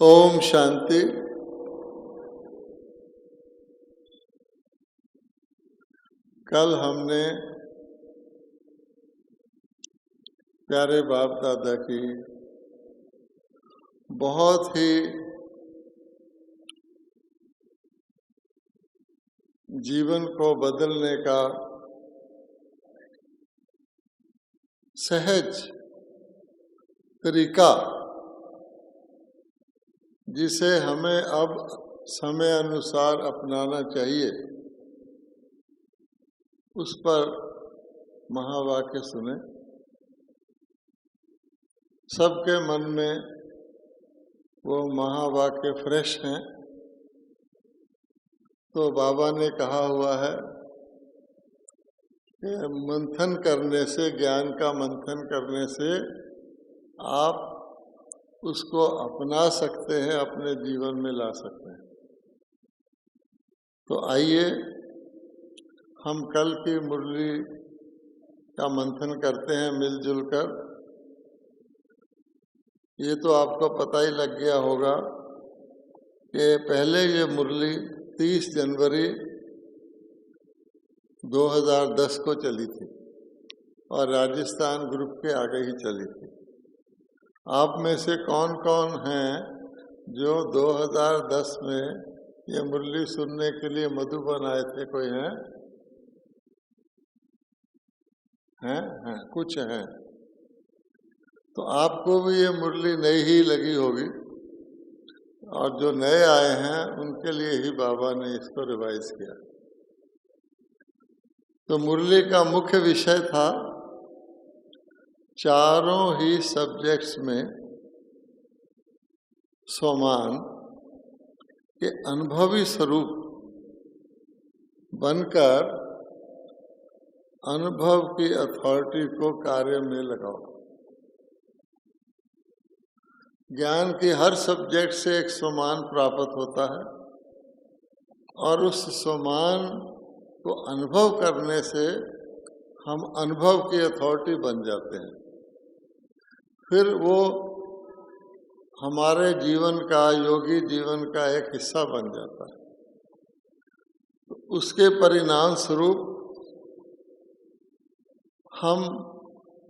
ओम शांति। कल हमने प्यारे बाप दादा की बहुत ही जीवन को बदलने का सहज तरीका, जिसे हमें अब समय अनुसार अपनाना चाहिए, उस पर महावाक्य सुने। सबके मन में वो महावाक्य फ्रेश हैं। तो बाबा ने कहा हुआ है कि मंथन करने से, ज्ञान का मंथन करने से आप उसको अपना सकते हैं, अपने जीवन में ला सकते हैं। तो आइए हम कल की मुरली का मंथन करते हैं मिलजुल कर। ये तो आपको पता ही लग गया होगा कि पहले ये मुरली 30 जनवरी 2010 को चली थी और राजस्थान ग्रुप के आगे ही चली थी। आप में से कौन कौन हैं जो 2010 में ये मुरली सुनने के लिए मधुबन आए थे? कोई हैं? हैं? कुछ हैं। तो आपको भी ये मुरली नई ही लगी होगी, और जो नए आए हैं उनके लिए ही बाबा ने इसको रिवाइज किया। तो मुरली का मुख्य विषय था चारों ही सब्जेक्ट्स में स्वमान के अनुभवी स्वरूप बनकर अनुभव की अथॉरिटी को कार्य में लगाओ। ज्ञान की हर सब्जेक्ट से एक स्वमान प्राप्त होता है और उस स्वमान को अनुभव करने से हम अनुभव की अथॉरिटी बन जाते हैं। फिर वो हमारे जीवन का, योगी जीवन का एक हिस्सा बन जाता है। तो उसके परिणाम स्वरूप हम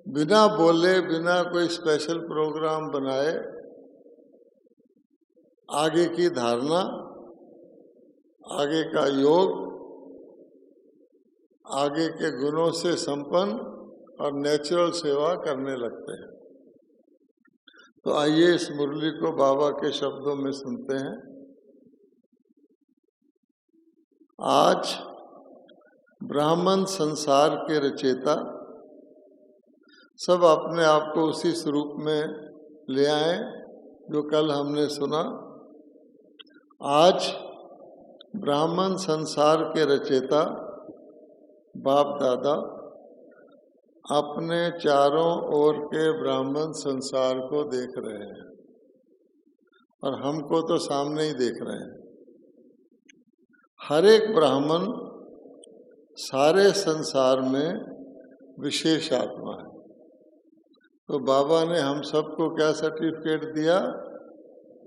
बिना बोले, बिना कोई स्पेशल प्रोग्राम बनाए, आगे की धारणा, आगे का योग, आगे के गुणों से संपन्न और नेचुरल सेवा करने लगते हैं। तो आइए इस मुरली को बाबा के शब्दों में सुनते हैं। आज ब्राह्मण संसार के रचयिता सब अपने आप को उसी स्वरूप में ले आए जो कल हमने सुना। आज ब्राह्मण संसार के रचयिता बाप दादा अपने चारों ओर के ब्राह्मण संसार को देख रहे हैं और हमको तो सामने ही देख रहे हैं। हर एक ब्राह्मण सारे संसार में विशेष आत्मा है। तो बाबा ने हम सबको क्या सर्टिफिकेट दिया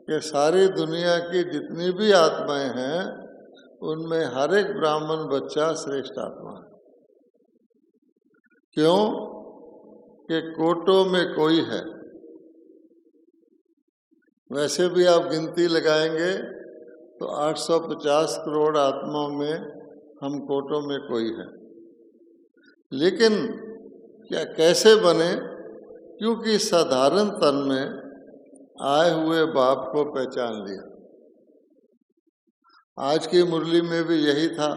कि सारी दुनिया की जितनी भी आत्माएं हैं उनमें हर एक ब्राह्मण बच्चा श्रेष्ठ आत्मा है। क्यों? कि कोटों में कोई है। वैसे भी आप गिनती लगाएंगे तो 850 करोड़ आत्माओं में हम कोटों में कोई है। लेकिन क्या कैसे बने? क्योंकि साधारण तन में आए हुए बाप को पहचान लिया। आज की मुरली में भी यही था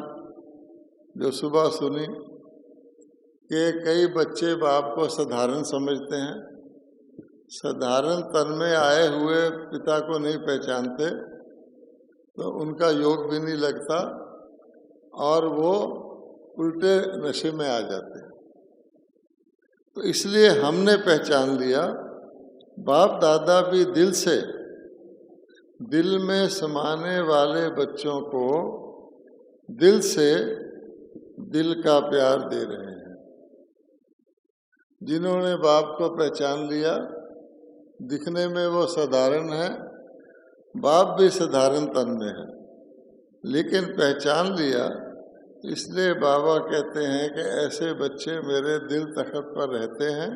जो सुबह सुनी कि कई बच्चे बाप को साधारण समझते हैं, साधारण तन में आए हुए पिता को नहीं पहचानते, तो उनका योग भी नहीं लगता और वो उल्टे नशे में आ जाते हैं। तो इसलिए हमने पहचान लिया बाप दादा भी दिल से, दिल में समाने वाले बच्चों को दिल से दिल का प्यार दे रहे हैं। जिन्होंने बाप को पहचान लिया, दिखने में वो साधारण है, बाप भी साधारण तन में है, लेकिन पहचान लिया, इसलिए बाबा कहते हैं कि ऐसे बच्चे मेरे दिल तख्त पर रहते हैं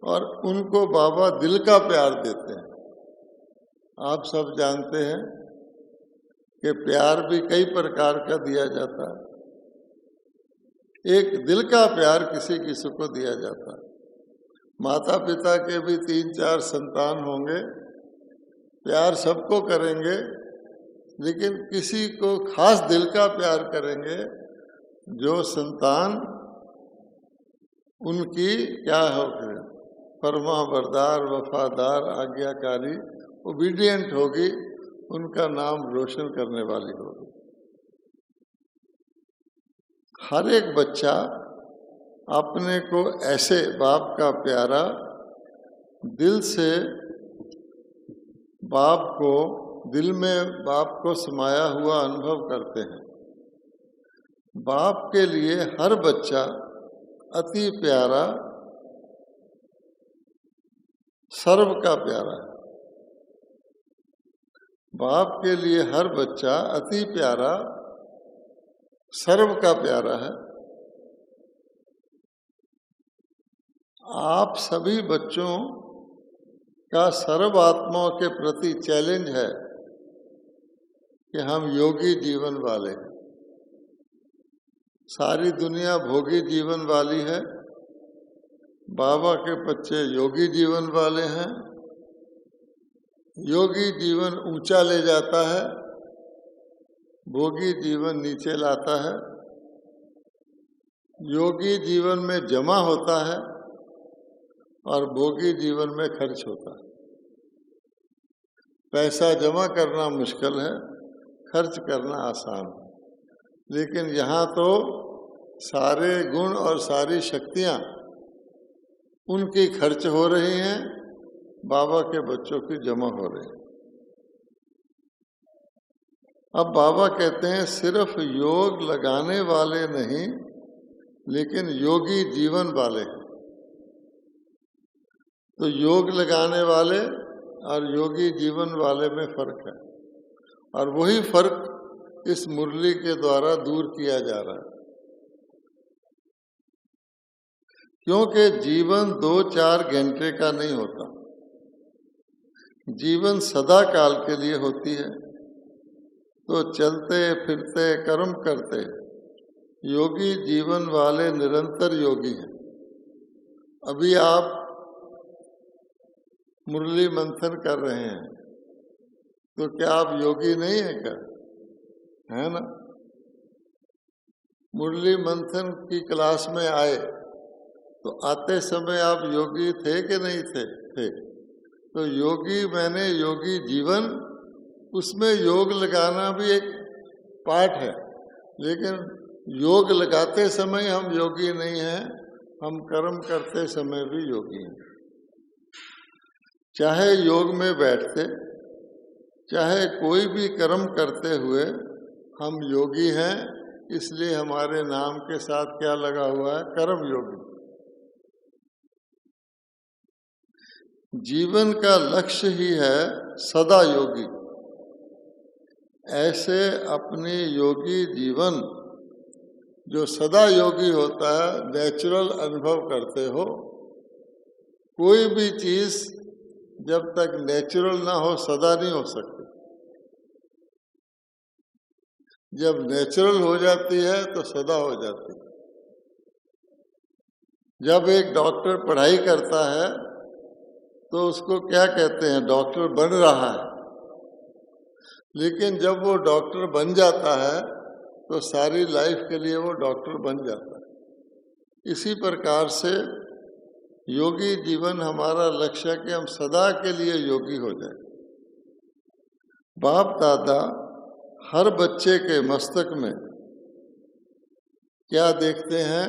और उनको बाबा दिल का प्यार देते हैं। आप सब जानते हैं कि प्यार भी कई प्रकार का दिया जाता है। एक दिल का प्यार किसी किसी को दिया जाता है। माता पिता के भी 3-4 संतान होंगे, प्यार सबको करेंगे, लेकिन किसी को खास दिल का प्यार करेंगे जो संतान उनकी क्या होगी, फरमाबरदार, वफादार, आज्ञाकारी, ओबीडियंट होगी, उनका नाम रोशन करने वाली होगी। हर एक बच्चा अपने को ऐसे बाप का प्यारा दिल से बाप को, दिल में बाप को समाया हुआ अनुभव करते हैं। बाप के लिए हर बच्चा अति प्यारा, सर्व का प्यारा है। बाप के लिए हर बच्चा अति प्यारा, सर्व का प्यारा है। आप सभी बच्चों का सर्व आत्माओं के प्रति चैलेंज है कि हम योगी जीवन वाले हैं। सारी दुनिया भोगी जीवन वाली है, बाबा के बच्चे योगी जीवन वाले हैं। योगी जीवन ऊंचा ले जाता है, भोगी जीवन नीचे लाता है। योगी जीवन में जमा होता है और भोगी जीवन में खर्च होता है। पैसा जमा करना मुश्किल है, खर्च करना आसान है। लेकिन यहाँ तो सारे गुण और सारी शक्तियाँ उनकी खर्च हो रही हैं, बाबा के बच्चों की जमा हो रही है। अब बाबा कहते हैं सिर्फ योग लगाने वाले नहीं, लेकिन योगी जीवन वाले हैं। तो योग लगाने वाले और योगी जीवन वाले में फर्क है, और वही फर्क इस मुरली के द्वारा दूर किया जा रहा है। क्योंकि जीवन 2-4 घंटे का नहीं होता, जीवन सदा काल के लिए होती है। तो चलते फिरते कर्म करते योगी जीवन वाले निरंतर योगी हैं। अभी आप मुरली मंथन कर रहे हैं, तो क्या आप योगी नहीं है क्या? है ना? मुरली मंथन की क्लास में आए तो आते समय आप योगी थे कि नहीं थे? थे। तो योगी मैंने योगी जीवन, उसमें योग लगाना भी एक पार्ट है, लेकिन योग लगाते समय हम योगी नहीं हैं, हम कर्म करते समय भी योगी हैं। चाहे योग में बैठते, चाहे कोई भी कर्म करते हुए हम योगी हैं। इसलिए हमारे नाम के साथ क्या लगा हुआ है? कर्म योगी। जीवन का लक्ष्य ही है सदा योगी। ऐसे अपनी योगी जीवन जो सदा योगी होता है, नेचुरल अनुभव करते हो। कोई भी चीज जब तक नेचुरल ना हो सदा नहीं हो सकती। जब नेचुरल हो जाती है तो सदा हो जाती है। जब एक डॉक्टर पढ़ाई करता है तो उसको क्या कहते हैं? डॉक्टर बन रहा है। लेकिन जब वो डॉक्टर बन जाता है तो सारी लाइफ के लिए वो डॉक्टर बन जाता है। इसी प्रकार से योगी जीवन हमारा लक्ष्य है कि हम सदा के लिए योगी हो जाए। बाप दादा हर बच्चे के मस्तक में क्या देखते हैं?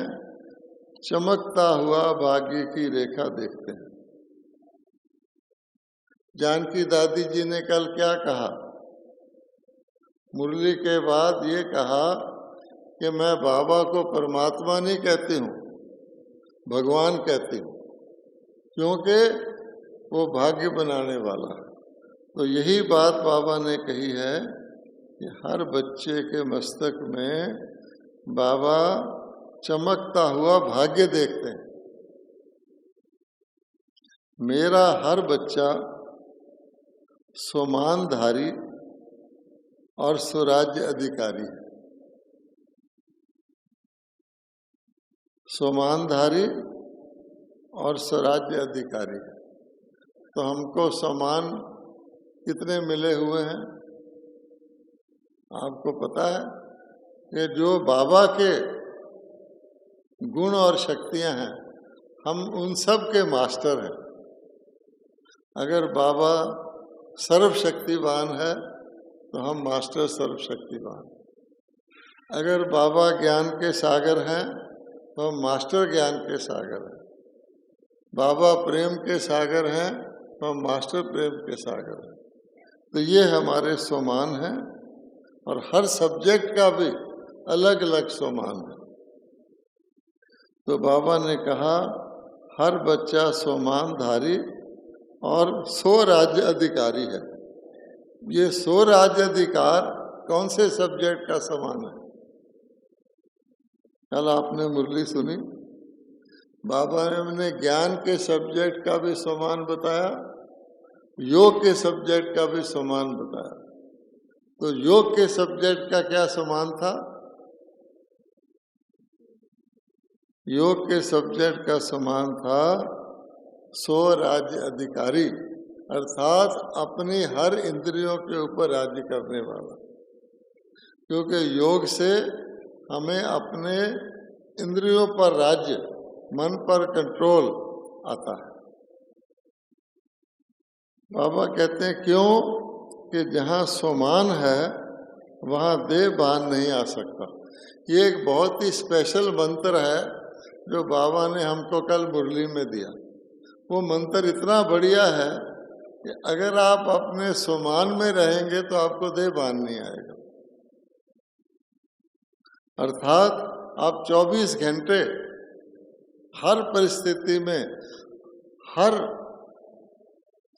चमकता हुआ भाग्य की रेखा देखते हैं। जानकी दादी जी ने कल क्या कहा? मुरली के बाद ये कहा कि मैं बाबा को परमात्मा नहीं कहती हूँ, भगवान कहती हूँ, क्योंकि वो भाग्य बनाने वाला है। तो यही बात बाबा ने कही है कि हर बच्चे के मस्तक में बाबा चमकता हुआ भाग्य देखते हैं। मेरा हर बच्चा सोमानधारी और स्वराज्य अधिकारी है। सोमानधारी और स्वराज्य अधिकारी है। तो हमको समान कितने मिले हुए हैं? आपको पता है कि जो बाबा के गुण और शक्तियां हैं, हम उन सब के मास्टर हैं। अगर बाबा सर्वशक्तिवान है तो हम मास्टर सर्वशक्तिवान। अगर बाबा ज्ञान के सागर हैं तो हम मास्टर ज्ञान के सागर हैं। बाबा प्रेम के सागर हैं तो हम मास्टर प्रेम के सागर हैं। तो ये हमारे सोमान हैं और हर सब्जेक्ट का भी अलग अलग सोमान है। तो बाबा ने कहा हर बच्चा सोमानधारी और स्वराज्य अधिकारी है। ये स्वराज्य अधिकार कौन से सब्जेक्ट का समान है? कल आपने मुरली सुनी, बाबा ने ज्ञान के सब्जेक्ट का भी समान बताया, योग के सब्जेक्ट का भी समान बताया। तो योग के सब्जेक्ट का क्या समान था? योग के सब्जेक्ट का समान था स्वराज्य अधिकारी, अर्थात अपनी हर इंद्रियों के ऊपर राज्य करने वाला। क्योंकि योग से हमें अपने इंद्रियों पर राज्य, मन पर कंट्रोल आता है। बाबा कहते हैं क्यों कि जहाँ सोमान है वहाँ देह भान नहीं आ सकता। ये एक बहुत ही स्पेशल मंत्र है जो बाबा ने हमको कल मुरली में दिया। वो मंत्र इतना बढ़िया है कि अगर आप अपने सोमान में रहेंगे तो आपको देह भान नहीं आएगा। अर्थात आप 24 घंटे हर परिस्थिति में, हर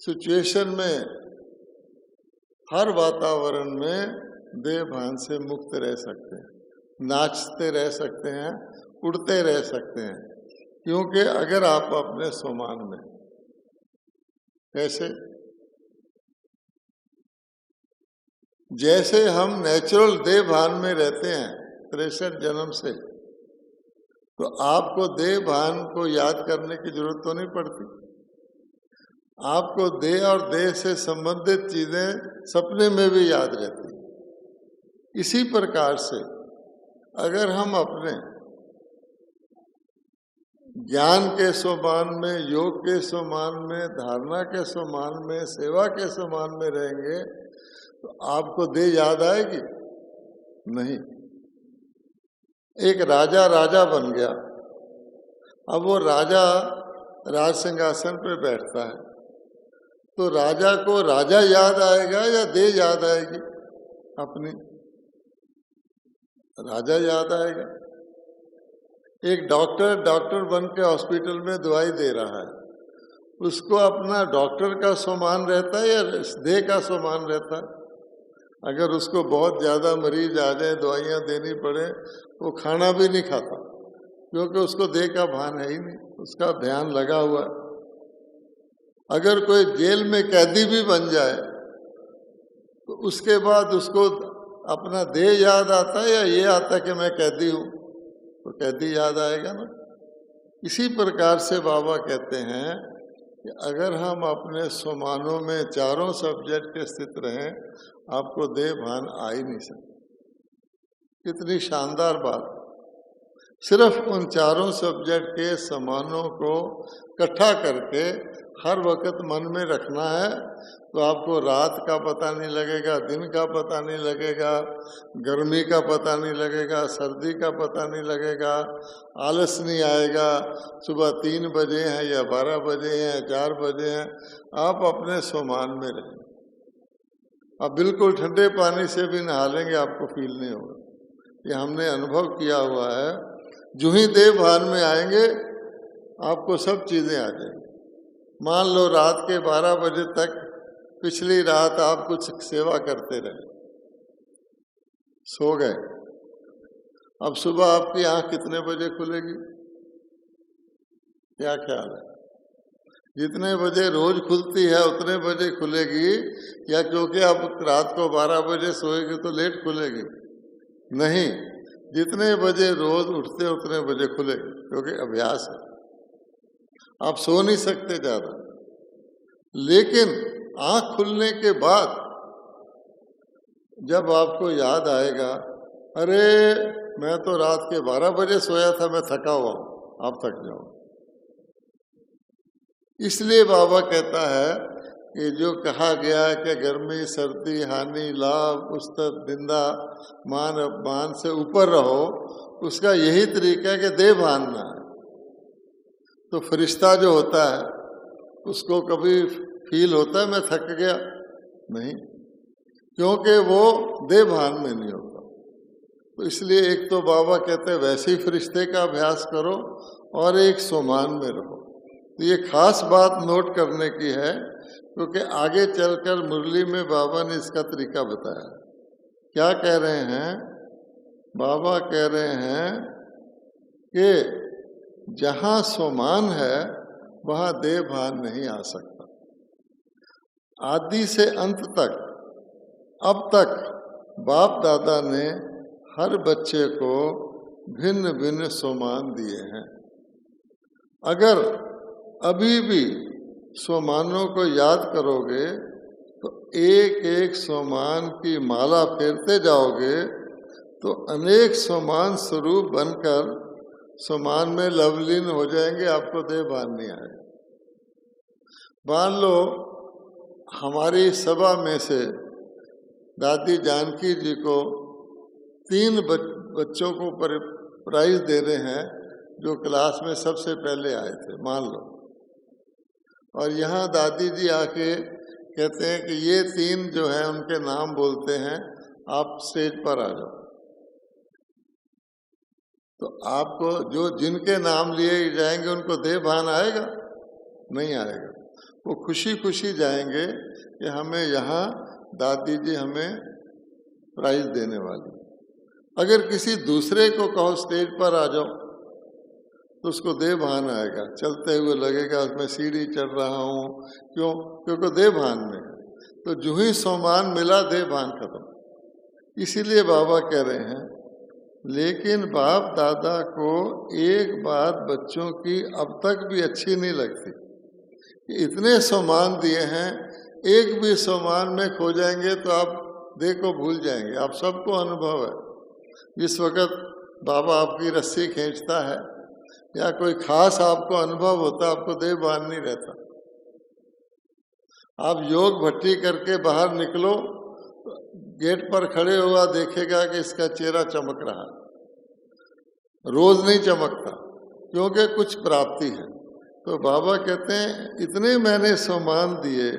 सिचुएशन में, हर वातावरण में देह भान से मुक्त रह सकते हैं, नाचते रह सकते हैं, उड़ते रह सकते हैं। क्योंकि अगर आप अपने सोमान में, कैसे? जैसे हम नेचुरल देह भान में रहते हैं 63 जन्म से, तो आपको देह भान को याद करने की जरूरत तो नहीं पड़ती। आपको देह और देह से संबंधित चीजें सपने में भी याद रहती। इसी प्रकार से अगर हम अपने ज्ञान के सोमान में, योग के सोमान में, धारणा के सोमान में, सेवा के सोमान में रहेंगे तो आपको देह याद आएगी? नहीं। एक राजा राजा बन गया, अब वो राजा राज सिंहासन पे बैठता है, तो राजा को राजा याद आएगा या देह याद आएगी? अपनी राजा याद आएगा। एक डॉक्टर बन के हॉस्पिटल में दवाई दे रहा है, उसको अपना डॉक्टर का सम्मान रहता है या देह का सम्मान रहता है? अगर उसको बहुत ज्यादा मरीज आ जाए, दवाइयाँ देनी पड़े, वो खाना भी नहीं खाता, क्योंकि उसको देह का भान है ही नहीं, उसका ध्यान लगा हुआ है। अगर कोई जेल में कैदी भी बन जाए तो उसके बाद उसको अपना देह याद आता है या ये आता है कि मैं कैदी हूं? तो कैदी याद आएगा ना। इसी प्रकार से बाबा कहते हैं कि अगर हम अपने सोमानों में चारों सब्जेक्ट के स्थित रहें, आपको देह भान आ ही नहीं सकता। कितनी शानदार बात। सिर्फ उन चारों सब्जेक्ट के समानों को इकट्ठा करके हर वक्त मन में रखना है, तो आपको रात का पता नहीं लगेगा, दिन का पता नहीं लगेगा, गर्मी का पता नहीं लगेगा, सर्दी का पता नहीं लगेगा, आलस नहीं आएगा। सुबह 3 बजे हैं या 12 बजे हैं, 4 बजे हैं, आप अपने सोमान में रहें। आप बिल्कुल ठंडे पानी से भी नहा लेंगे, आपको फील नहीं होगा। ये हमने अनुभव किया हुआ है। जो ही देह भान में आएंगे आपको सब चीजें आ जाएंगी। मान लो रात के 12 बजे तक पिछली रात आप कुछ सेवा करते रहे, सो गए, अब सुबह आपकी आंख कितने बजे खुलेगी? क्या ख्याल है? जितने बजे रोज खुलती है उतने बजे खुलेगी, या क्योंकि आप रात को 12 बजे सोएगी तो लेट खुलेगी? नहीं, जितने बजे रोज उठते उतने बजे खुलेगी, क्योंकि अभ्यास है। आप सो नहीं सकते ज्यादा, लेकिन आंख खुलने के बाद जब आपको याद आएगा, अरे मैं तो रात के 12 बजे सोया था, मैं थका हुआ हूं, आप थक जाओ। इसलिए बाबा कहता है कि जो कहा गया है कि गर्मी सर्दी हानि लाभ उस्तत निंदा मान अपमान से ऊपर रहो, उसका यही तरीका है कि देह भानना है। तो फरिश्ता जो होता है उसको कभी फील होता है मैं थक गया? नहीं, क्योंकि वो देह भान में नहीं होता। तो इसलिए एक तो बाबा कहते हैं वैसे ही फरिश्ते का अभ्यास करो, और एक सोमान में रहो। तो ये खास बात नोट करने की है, क्योंकि आगे चलकर मुरली में बाबा ने इसका तरीका बताया। क्या कह रहे हैं? बाबा कह रहे हैं कि जहां सोमान है वहां देह भान नहीं आ सकता। आदि से अंत तक, अब तक बाप दादा ने हर बच्चे को भिन्न भिन्न सोमान दिए हैं। अगर अभी भी सोमानों को याद करोगे तो एक एक सोमान की माला फेरते जाओगे तो अनेक सोमान स्वरूप बनकर सोमान में लवलीन हो जाएंगे, आपको देह भान नहीं आएगा। मान लो हमारी सभा में से दादी जानकी जी को 3 बच्चों को प्राइज दे रहे हैं जो क्लास में सबसे पहले आए थे, मान लो, और यहाँ दादी जी आके कहते हैं कि ये 3 जो है उनके नाम बोलते हैं, आप स्टेज पर आ जाओ। तो आपको जो जिनके नाम लिए जाएंगे उनको देह भान आएगा? नहीं आएगा। वो खुशी खुशी जाएंगे कि हमें यहाँ दादी जी हमें प्राइज देने वाली। अगर किसी दूसरे को कहो स्टेज पर आ जाओ तो उसको देह भान आएगा, चलते हुए लगेगा मैं सीढ़ी चढ़ रहा हूँ। क्यों? क्योंकि देह भान में। तो जो ही सोमान मिला देह भान खत्म। इसीलिए बाबा कह रहे हैं, लेकिन बाप दादा को एक बात बच्चों की अब तक भी अच्छी नहीं लगती कि इतने सोमान दिए हैं, एक भी सोमान में खो जाएंगे तो आप देह को भूल जाएंगे। आप सबको अनुभव है, जिस वक़्त बाबा आपकी रस्सी खींचता है या कोई खास आपको अनुभव होता है, आपको देह भान नहीं रहता। आप योग भट्टी करके बाहर निकलो, गेट पर खड़े हुआ देखेगा कि इसका चेहरा चमक रहा, रोज नहीं चमकता, क्योंकि कुछ प्राप्ति है। तो बाबा कहते हैं इतने मैंने सम्मान दिए।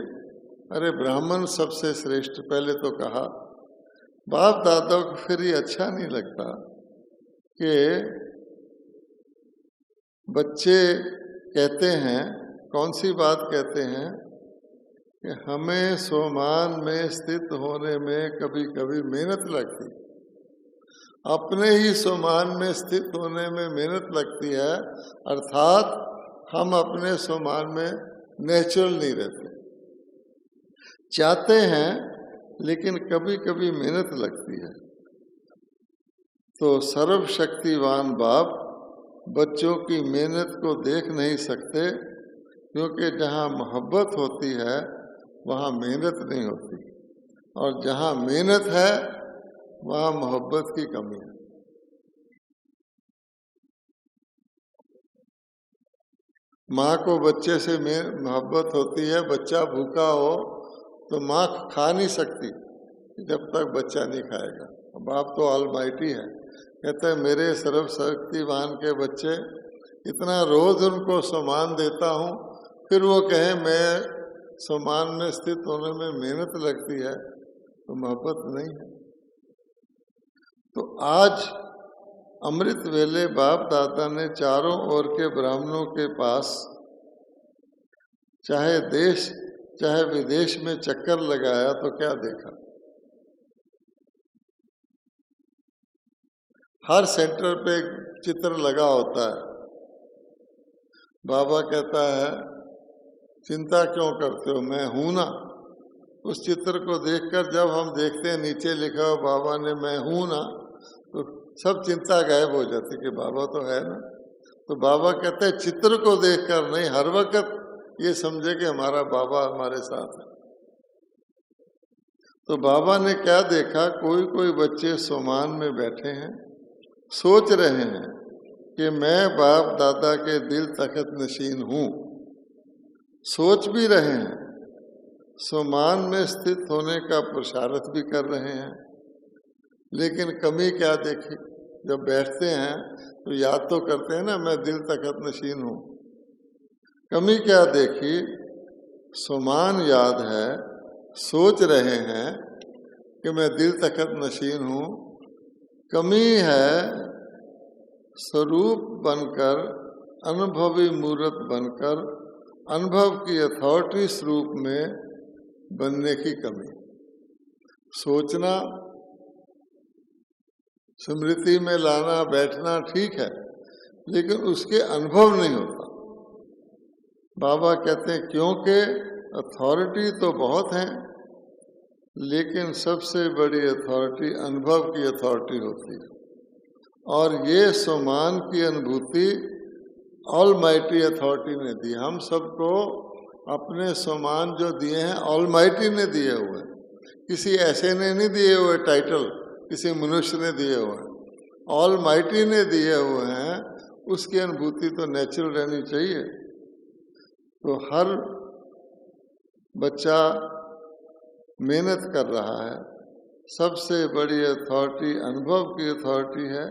अरे ब्राह्मण सबसे श्रेष्ठ, पहले तो कहा। बाप दादा को फिर ये अच्छा नहीं लगता कि बच्चे कहते हैं, कौन सी बात कहते हैं कि हमें सोमान में स्थित होने में कभी कभी मेहनत लगती, अपने ही सोमान में स्थित होने में मेहनत लगती है, अर्थात हम अपने सोमान में नेचुरल नहीं रहते। चाहते हैं लेकिन कभी कभी मेहनत लगती है। तो सर्वशक्तिवान बाप बच्चों की मेहनत को देख नहीं सकते, क्योंकि जहाँ मोहब्बत होती है वहाँ मेहनत नहीं होती, और जहाँ मेहनत है वहाँ मोहब्बत की कमी है। माँ को बच्चे से मोहब्बत होती है। बच्चा भूखा हो तो माँ खा नहीं सकती जब तक बच्चा नहीं खाएगा। बाप तो ऑलमाइटी है, कहते हैं मेरे सर्वशक्तिवान के बच्चे, इतना रोज उनको सम्मान देता हूँ, फिर वो कहे मैं सम्मान में स्थित होने में मेहनत लगती है, तो मोहब्बत नहीं है। तो आज अमृत वेले बाप दादा ने चारों ओर के ब्राह्मणों के पास, चाहे देश चाहे विदेश में चक्कर लगाया तो क्या देखा? हर सेंटर पे एक चित्र लगा होता है। बाबा कहता है चिंता क्यों करते हो, मैं हूं ना। उस चित्र को देखकर जब हम देखते हैं नीचे लिखा हो बाबा ने मैं हूं ना, तो सब चिंता गायब हो जाती कि बाबा तो है ना। तो बाबा कहते हैं चित्र को देखकर नहीं, हर वक्त ये समझे कि हमारा बाबा हमारे साथ है। तो बाबा ने क्या देखा, कोई कोई बच्चे सोमान में बैठे हैं, सोच रहे हैं कि मैं बाप दादा के दिल तख्त नशीन हूं। सोच भी रहे हैं, सोमान में स्थित होने का पुरुषार्थ भी कर रहे हैं। लेकिन कमी क्या देखी, जब बैठते हैं तो याद तो करते हैं ना मैं दिल तख्त नशीन हूं। कमी क्या देखी, सोमान याद है, सोच रहे हैं कि मैं दिल तख्त नशीन हूं। कमी है स्वरूप बनकर, अनुभवी मूर्त बनकर, अनुभव की अथॉरिटी स्वरूप में बनने की कमी। सोचना, स्मृति में लाना, बैठना ठीक है, लेकिन उसके अनुभव नहीं होता। बाबा कहते हैं क्योंकि अथॉरिटी तो बहुत है, लेकिन सबसे बड़ी अथॉरिटी अनुभव की अथॉरिटी होती है। और ये सोमान की अनुभूति ऑलमाइटी अथॉरिटी ने दी। हम सबको अपने सोमान जो दिए हैं ऑलमाइटी ने दिए हुए, किसी ऐसे ने नहीं दिए हुए टाइटल, किसी मनुष्य ने दिए हुए, ऑलमाइटी ने दिए हुए हैं। उसकी अनुभूति तो नेचुरल रहनी चाहिए। तो हर बच्चा मेहनत कर रहा है, सबसे बड़ी अथॉरिटी अनुभव की अथॉरिटी है,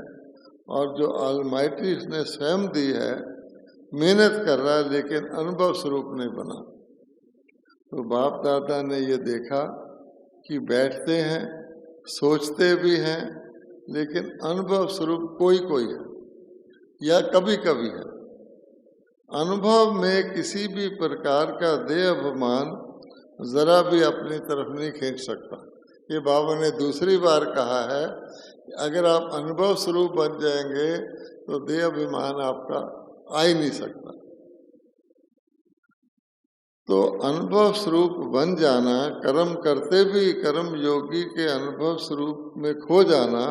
और जो ऑलमाइटी ने स्वयं दी है मेहनत कर रहा है, लेकिन अनुभव स्वरूप नहीं बना। तो बाप दादा ने ये देखा कि बैठते हैं, सोचते भी हैं, लेकिन अनुभव स्वरूप कोई कोई है या कभी कभी है। अनुभव में किसी भी प्रकार का देह अभिमान जरा भी अपनी तरफ नहीं खींच सकता। ये बाबा ने दूसरी बार कहा है कि अगर आप अनुभव स्वरूप बन जाएंगे तो देह अभिमान आपका आ ही नहीं सकता। तो अनुभव स्वरूप बन जाना, कर्म करते भी कर्म योगी के अनुभव स्वरूप में खो जाना,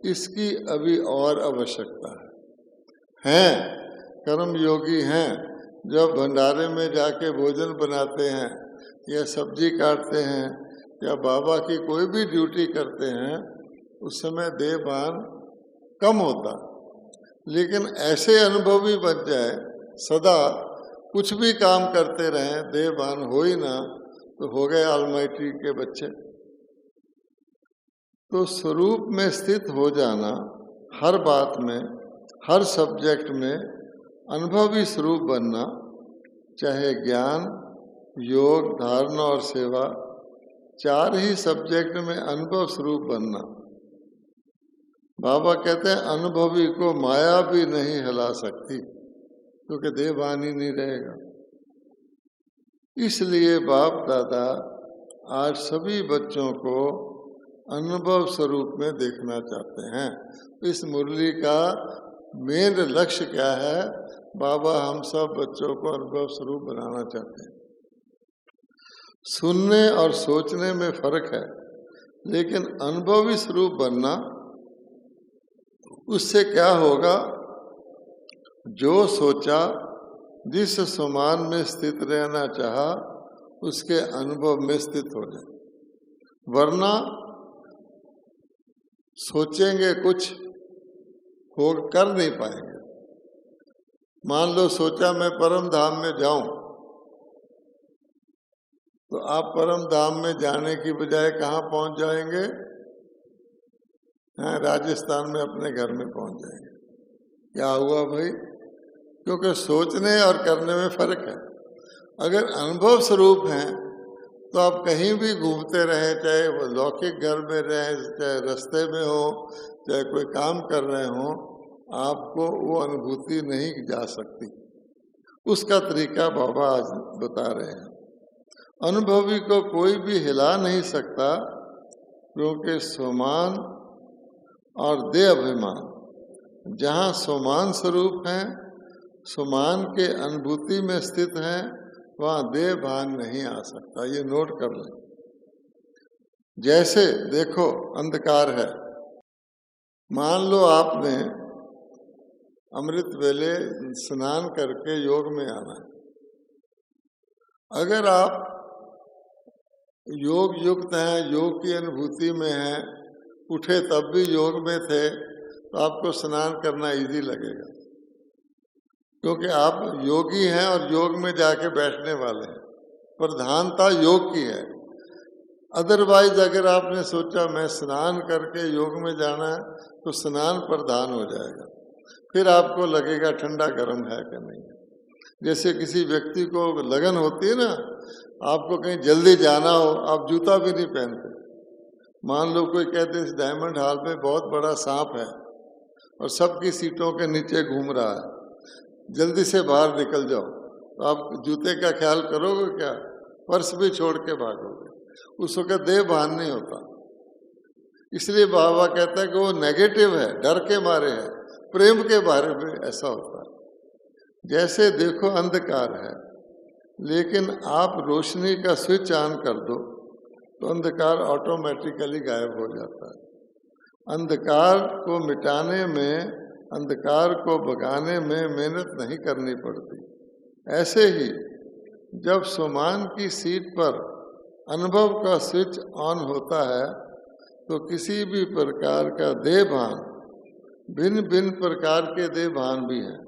इसकी अभी और आवश्यकता है। कर्म योगी हैं, जब भंडारे में जाके भोजन बनाते हैं या सब्जी काटते हैं या बाबा की कोई भी ड्यूटी करते हैं, उस समय देहभान कम होता। लेकिन ऐसे अनुभवी बन जाए, सदा कुछ भी काम करते रहें, देहभान हो ही ना, तो हो गए ऑलमाइटी के बच्चे। तो स्वरूप में स्थित हो जाना, हर बात में, हर सब्जेक्ट में अनुभवी स्वरूप बनना, चाहे ज्ञान, योग, धारणा और सेवा, चार ही सब्जेक्ट में अनुभव स्वरूप बनना। बाबा कहते हैं अनुभवी को माया भी नहीं हिला सकती, क्योंकि देहभान ही नहीं रहेगा। इसलिए बाप दादा आज सभी बच्चों को अनुभव स्वरूप में देखना चाहते हैं। इस मुरली का मेन लक्ष्य क्या है? बाबा हम सब बच्चों को अनुभव स्वरूप बनाना चाहते हैं। सुनने और सोचने में फर्क है, लेकिन अनुभवी स्वरूप बनना, उससे क्या होगा? जो सोचा, जिस समान में स्थित रहना चाहा, उसके अनुभव में स्थित हो जाए। वरना सोचेंगे कुछ, हो कर नहीं पाएंगे। मान लो सोचा मैं परम धाम में जाऊं, तो आप परम धाम में जाने की बजाय कहाँ पहुंच जाएंगे? राजस्थान में अपने घर में पहुंच जाएंगे। क्या हुआ भाई? क्योंकि सोचने और करने में फर्क है। अगर अनुभव स्वरूप हैं तो आप कहीं भी घूमते रहें, चाहे वो लौकिक घर में रहें, चाहे रास्ते में हो, चाहे कोई काम कर रहे हो, आपको वो अनुभूति नहीं जा सकती। उसका तरीका बाबा आज बता रहे हैं। अनुभवी को कोई भी हिला नहीं सकता, क्योंकि स्वमान और देह अभिमान जहाँ स्वमान स्वरूप है, स्वमान के अनुभूति में स्थित है, वहाँ देह भान नहीं आ सकता। ये नोट कर लें। जैसे देखो अंधकार है, मान लो आपने अमृत वेले स्नान करके योग में आना है। अगर आप योग युक्त हैं, योग की अनुभूति में हैं, उठे तब भी योग में थे, तो आपको स्नान करना इजी लगेगा, क्योंकि आप योगी हैं और योग में जाके बैठने वाले हैं। प्रधानता योग की है। अदरवाइज अगर आपने सोचा मैं स्नान करके योग में जाना है, तो स्नान प्रधान हो जाएगा। फिर आपको लगेगा ठंडा गर्म है कि नहीं। जैसे किसी व्यक्ति को लगन होती है ना, आपको कहीं जल्दी जाना हो, आप जूता भी नहीं पहनते। मान लो कोई कहते इस डायमंड हॉल में बहुत बड़ा सांप है और सबकी सीटों के नीचे घूम रहा है, जल्दी से बाहर निकल जाओ, तो आप जूते का ख्याल करोगे क्या? पर्स भी छोड़ के भागोगे। उस वक्त देह भान नहीं होता। इसलिए बाबा कहता है कि वो नेगेटिव है, डर के मारे है। प्रेम के बारे में ऐसा होता है। जैसे देखो अंधकार है, लेकिन आप रोशनी का स्विच ऑन कर दो तो अंधकार ऑटोमेटिकली गायब हो जाता है। अंधकार को मिटाने में, अंधकार को भगाने में मेहनत नहीं करनी पड़ती। ऐसे ही जब स्वमान की सीट पर अनुभव का स्विच ऑन होता है, तो किसी भी प्रकार का देह भान, भिन्न भिन्न प्रकार के देह भान भी हैं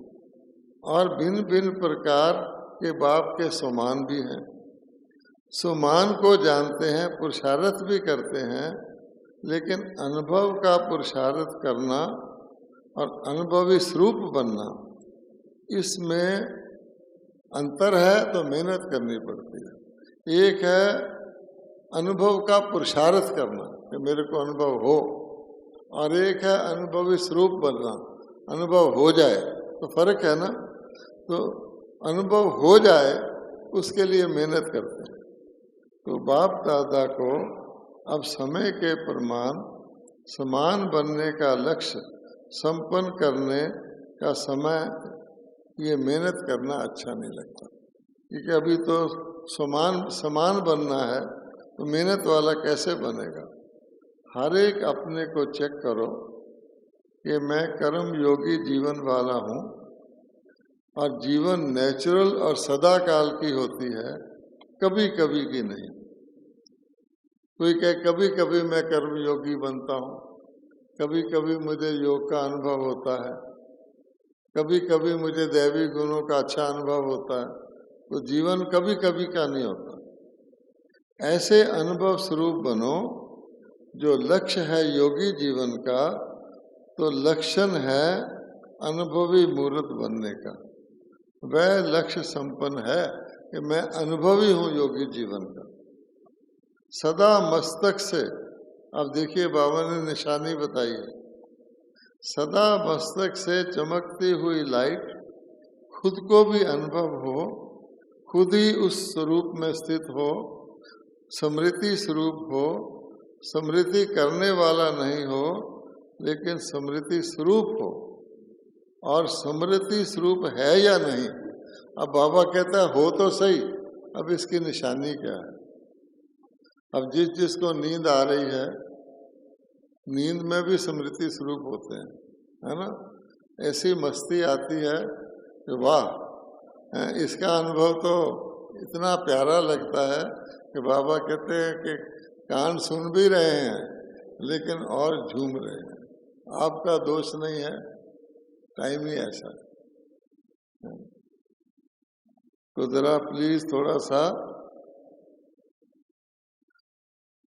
और भिन्न भिन्न प्रकार के बाप के स्वमान भी हैं। स्वमान को जानते हैं, पुरुषार्थ भी करते हैं, लेकिन अनुभव का पुरुषार्थ करना और अनुभवी स्वरूप बनना, इसमें अंतर है, तो मेहनत करनी पड़ती है। एक है अनुभव का पुरुषार्थ करना कि मेरे को अनुभव हो, और एक है अनुभवी स्वरूप बनना, अनुभव हो जाए। तो फर्क है ना। तो अनुभव हो जाए उसके लिए मेहनत करते हैं। तो बाप दादा को अब समय के प्रमाण समान बनने का लक्ष्य संपन्न करने का समय, ये मेहनत करना अच्छा नहीं लगता, क्योंकि अभी तो समान बनना है, तो मेहनत वाला कैसे बनेगा। हर एक अपने को चेक करो कि मैं कर्म योगी जीवन वाला हूँ, और जीवन नेचुरल और सदा काल की होती है, कभी कभी की नहीं। कोई कहे कभी कभी मैं कर्म योगी बनता हूँ, कभी कभी मुझे योग का अनुभव होता है, कभी कभी मुझे दैवी गुणों का अच्छा अनुभव होता है। तो जीवन कभी कभी का नहीं होता। ऐसे अनुभव स्वरूप बनो। जो लक्ष्य है योगी जीवन का, तो लक्षण है अनुभवी मूर्त बनने का। वह लक्ष्य संपन्न है कि मैं अनुभवी हूँ योगी जीवन का। सदा मस्तक से, अब देखिए बाबा ने निशानी बताई है, सदा मस्तक से चमकती हुई लाइट खुद को भी अनुभव हो, खुद ही उस स्वरूप में स्थित हो, स्मृति स्वरूप हो, स्मृति करने वाला नहीं हो, लेकिन स्मृति स्वरूप हो। और स्मृति स्वरूप है या नहीं, अब बाबा कहता है हो तो सही, अब इसकी निशानी क्या है। अब जिसको नींद आ रही है, नींद में भी स्मृति स्वरूप होते हैं, है ना। ऐसी मस्ती आती है कि वाह, इसका अनुभव तो इतना प्यारा लगता है कि बाबा कहते हैं कि कान सुन भी रहे हैं, लेकिन और झूम रहे हैं। आपका दोष नहीं है, टाइम ही ऐसा है। तो जरा प्लीज थोड़ा सा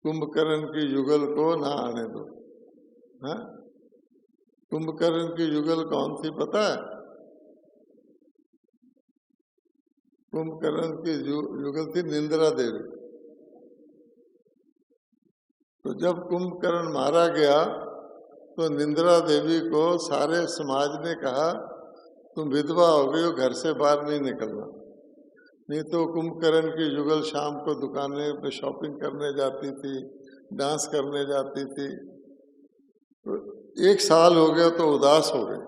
कुंभकर्ण की युगल को ना आने दो। हाँ, कुंभकर्ण की युगल कौन थी पता है? कुंभकर्ण की युगल थी निंद्रा देवी। तो जब कुंभकर्ण मारा गया, तो निंद्रा देवी को सारे समाज ने कहा तुम विधवा हो गई हो, घर से बाहर नहीं निकलना। नहीं तो कुंभकर्ण की जुगल शाम को दुकानें पे शॉपिंग करने जाती थी, डांस करने जाती थी। तो 1 साल हो गया तो उदास हो गई,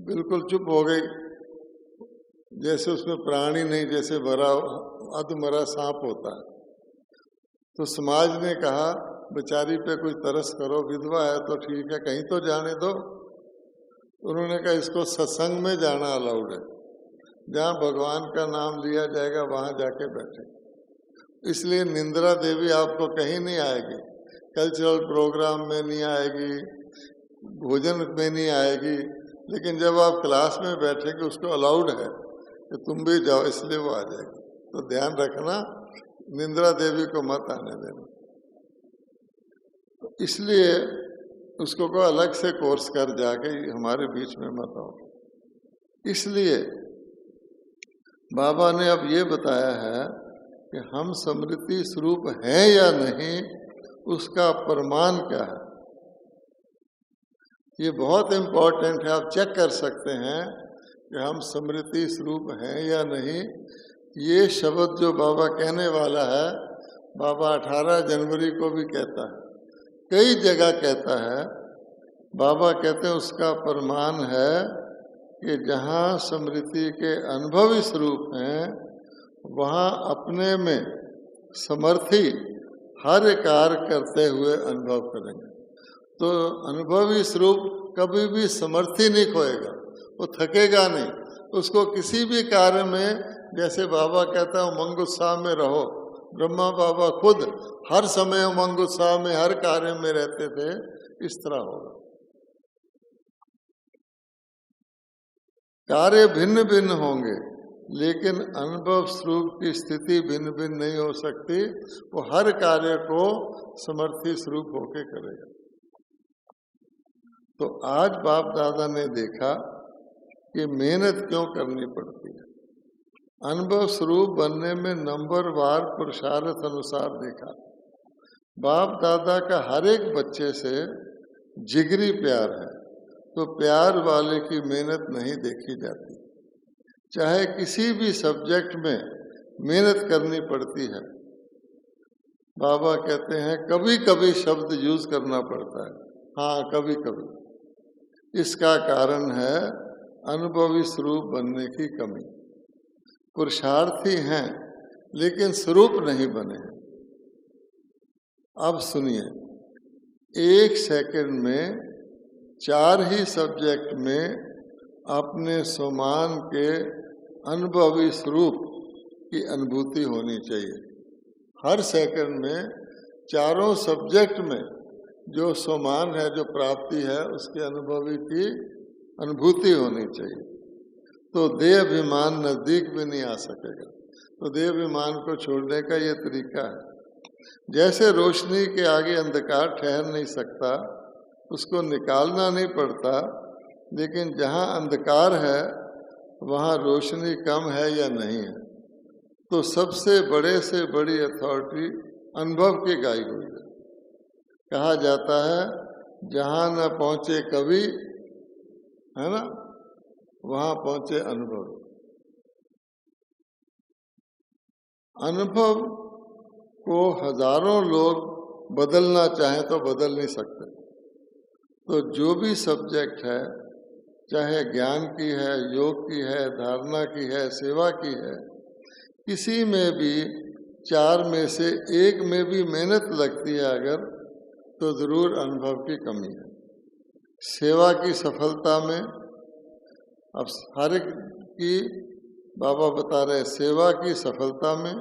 बिल्कुल चुप हो गई, जैसे उसमें प्राणी नहीं, जैसे मरा अधमरा सांप होता है। तो समाज ने कहा बेचारी पे कुछ तरस करो, विधवा है तो ठीक है, कहीं तो जाने दो। उन्होंने कहा इसको सत्संग में जाना अलाउड है, जहाँ भगवान का नाम लिया जाएगा वहां जाके बैठे। इसलिए निंद्रा देवी आपको कहीं नहीं आएगी, कल्चरल प्रोग्राम में नहीं आएगी, भोजन में नहीं आएगी, लेकिन जब आप क्लास में बैठेंगे उसको अलाउड है कि तुम भी जाओ, इसलिए वो आ जाएगी। तो ध्यान रखना, निंद्रा देवी को मत आने देना। तो इसलिए उसको को अलग से कोर्स कर जाके हमारे बीच में मत आओ। इसलिए बाबा ने अब ये बताया है कि हम स्मृति स्वरूप हैं या नहीं, उसका प्रमाण क्या है। ये बहुत इम्पोर्टेंट है, आप चेक कर सकते हैं कि हम स्मृति स्वरूप हैं या नहीं। ये शब्द जो बाबा कहने वाला है, बाबा 18 जनवरी को भी कहता है, कई जगह कहता है। बाबा कहते हैं उसका प्रमाण है कि जहाँ स्मृति के अनुभवी स्वरूप हैं, वहाँ अपने में समर्थी हर कार्य करते हुए अनुभव करेंगे। तो अनुभवी स्वरूप कभी भी समर्थी नहीं खोएगा, वो थकेगा नहीं। उसको किसी भी कार्य में, जैसे बाबा कहता है उमंग उत्साह में रहो, ब्रह्मा बाबा खुद हर समय उमंग उत्साह में हर कार्य में रहते थे, इस तरह होगा। कार्य भिन्न भिन्न होंगे, लेकिन अनुभव स्वरूप की स्थिति भिन्न भिन्न नहीं हो सकती। वो हर कार्य को समर्थी स्वरूप होके करेगा। तो आज बाप दादा ने देखा कि मेहनत क्यों करनी पड़ती है। अनुभव स्वरूप बनने में नंबरवार पुरुषार्थ अनुसार देखा। बाप दादा का हर एक बच्चे से जिगरी प्यार है, तो प्यार वाले की मेहनत नहीं देखी जाती। चाहे किसी भी सब्जेक्ट में मेहनत करनी पड़ती है। बाबा कहते हैं कभी कभी शब्द यूज करना पड़ता है, हाँ कभी कभी। इसका कारण है अनुभवी स्वरूप बनने की कमी। पुरुषार्थी हैं लेकिन स्वरूप नहीं बने हैं। अब सुनिए, 1 सेकंड में 4 ही सब्जेक्ट में अपने समान के अनुभवी स्वरूप की अनुभूति होनी चाहिए। हर सेकंड में 4 सब्जेक्ट में जो समान है, जो प्राप्ति है, उसके अनुभवी की अनुभूति होनी चाहिए। तो देह अभिमान नजदीक भी नहीं आ सकेगा। तो देह अभिमान को छोड़ने का ये तरीका है। जैसे रोशनी के आगे अंधकार ठहर नहीं सकता, उसको निकालना नहीं पड़ता, लेकिन जहाँ अंधकार है वहाँ रोशनी कम है या नहीं है। तो सबसे बड़े से बड़ी अथॉरिटी अनुभव की गाई हुई है। कहा जाता है जहाँ न पहुँचे कवि, है ना, वहाँ पहुँचे अनुभव। अनुभव को हजारों लोग बदलना चाहें तो बदल नहीं सकते। तो जो भी सब्जेक्ट है, चाहे ज्ञान की है, योग की है, धारणा की है, सेवा की है, किसी में भी 4 में से 1 में भी मेहनत लगती है अगर, तो जरूर अनुभव की कमी है। सेवा की सफलता में, अब हर एक की बाबा बता रहे, सेवा की सफलता में,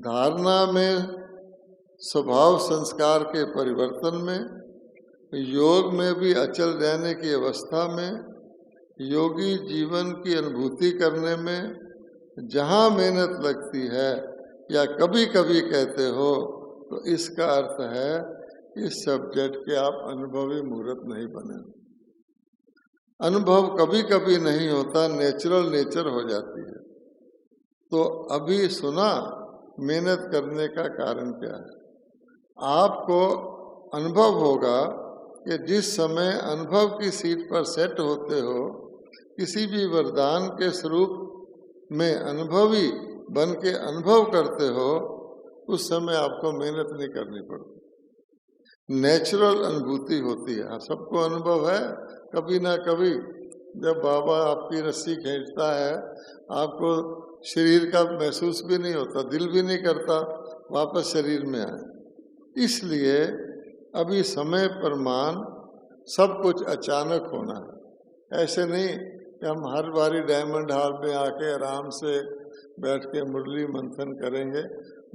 धारणा में, स्वभाव संस्कार के परिवर्तन में, योग में भी अचल रहने की अवस्था में, योगी जीवन की अनुभूति करने में जहाँ मेहनत लगती है या कभी कभी कहते हो, तो इसका अर्थ है इस सब्जेक्ट के आप अनुभवी मूर्त नहीं बने। अनुभव कभी कभी नहीं होता, नेचुरल नेचर हो जाती है। तो अभी सुना मेहनत करने का कारण क्या है। आपको अनुभव होगा कि जिस समय अनुभव की सीट पर सेट होते हो, किसी भी वरदान के स्वरूप में अनुभवी बन के अनुभव करते हो, उस समय आपको मेहनत नहीं करनी पड़ती, नेचुरल अनुभूति होती है। सबको अनुभव है कभी ना कभी, जब बाबा आपकी रस्सी खींचता है आपको शरीर का महसूस भी नहीं होता, दिल भी नहीं करता वापस शरीर में आए। इसलिए अभी समय प्रमाण सब कुछ अचानक होना है। ऐसे नहीं कि हम हर बारी डायमंड हॉल में आके आराम से बैठ के मुरली मंथन करेंगे।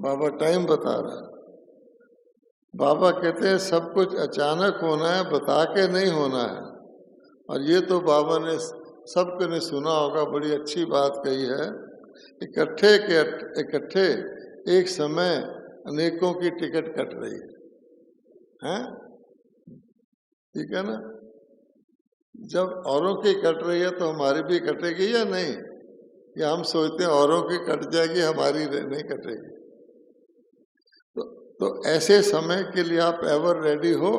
बाबा टाइम बता रहा है। बाबा कहते हैं सब कुछ अचानक होना है, बता के नहीं होना है। और ये तो बाबा ने सबको ने सुना होगा, बड़ी अच्छी बात कही है। इकट्ठे एक समय अनेकों की टिकट कट रही है, ठीक है ना। जब औरों की कट रही है तो हमारी भी कटेगी या नहीं? या हम सोचते हैं औरों की कट जाएगी, हमारी नहीं कटेगी। तो ऐसे समय के लिए आप एवर रेडी हो।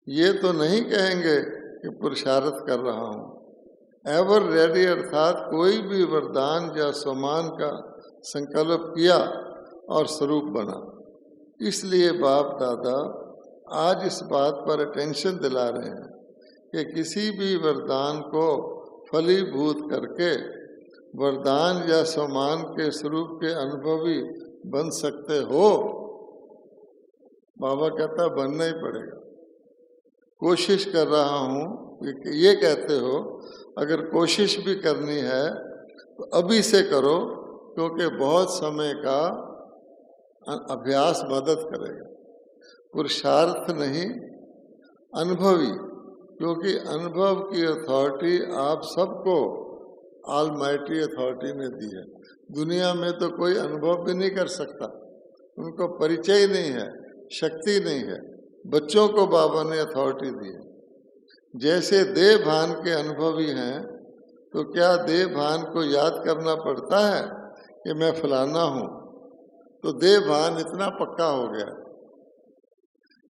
ये तो नहीं कहेंगे कि पुरुषार्थ कर रहा हूं। एवर रेडी अर्थात कोई भी वरदान या सम्मान का संकल्प किया और स्वरूप बना। इसलिए बाप दादा आज इस बात पर अटेंशन दिला रहे हैं कि किसी भी वरदान को फलीभूत करके वरदान या सम्मान के स्वरूप के अनुभवी बन सकते हो। बाबा कहता बनना ही पड़ेगा। कोशिश कर रहा हूं, ये कहते हो अगर कोशिश भी करनी है तो अभी से करो, क्योंकि बहुत समय का अभ्यास मदद करेगा। पुरुषार्थ नहीं, अनुभवी, क्योंकि अनुभव की अथॉरिटी आप सबको ऑलमाइटी अथॉरिटी ने दी है। दुनिया में तो कोई अनुभव भी नहीं कर सकता, उनको परिचय नहीं है, शक्ति नहीं है। बच्चों को बाबा ने अथॉरिटी दी है। जैसे देह भान के अनुभवी हैं, तो क्या देह भान को याद करना पड़ता है कि मैं फलाना हूं, तो देह भान इतना पक्का हो गया।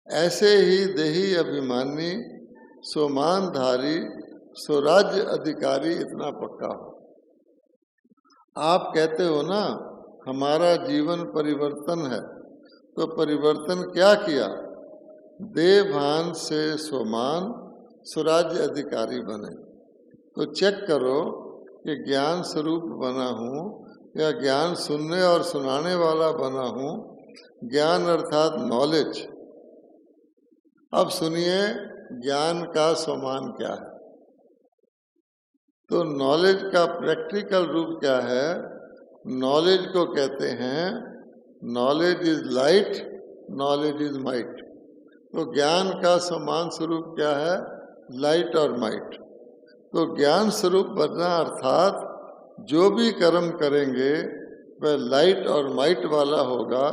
ऐसे ही देही अभिमानी सोमानधारी स्वराज्य अधिकारी इतना पक्का हो। आप कहते हो ना हमारा जीवन परिवर्तन है, तो परिवर्तन क्या किया? देह भान से सोमान स्वराज्य अधिकारी बने। तो चेक करो कि ज्ञान स्वरूप बना हूँ या ज्ञान सुनने और सुनाने वाला बना हूँ। ज्ञान अर्थात नॉलेज। अब सुनिए ज्ञान का सम्मान क्या है। तो नॉलेज का प्रैक्टिकल रूप क्या है? नॉलेज को कहते हैं knowledge is light, knowledge is might. तो ज्ञान का समान स्वरूप क्या है? लाइट और माइट। तो ज्ञान स्वरूप बनना अर्थात जो भी कर्म करेंगे वह लाइट और माइट वाला होगा,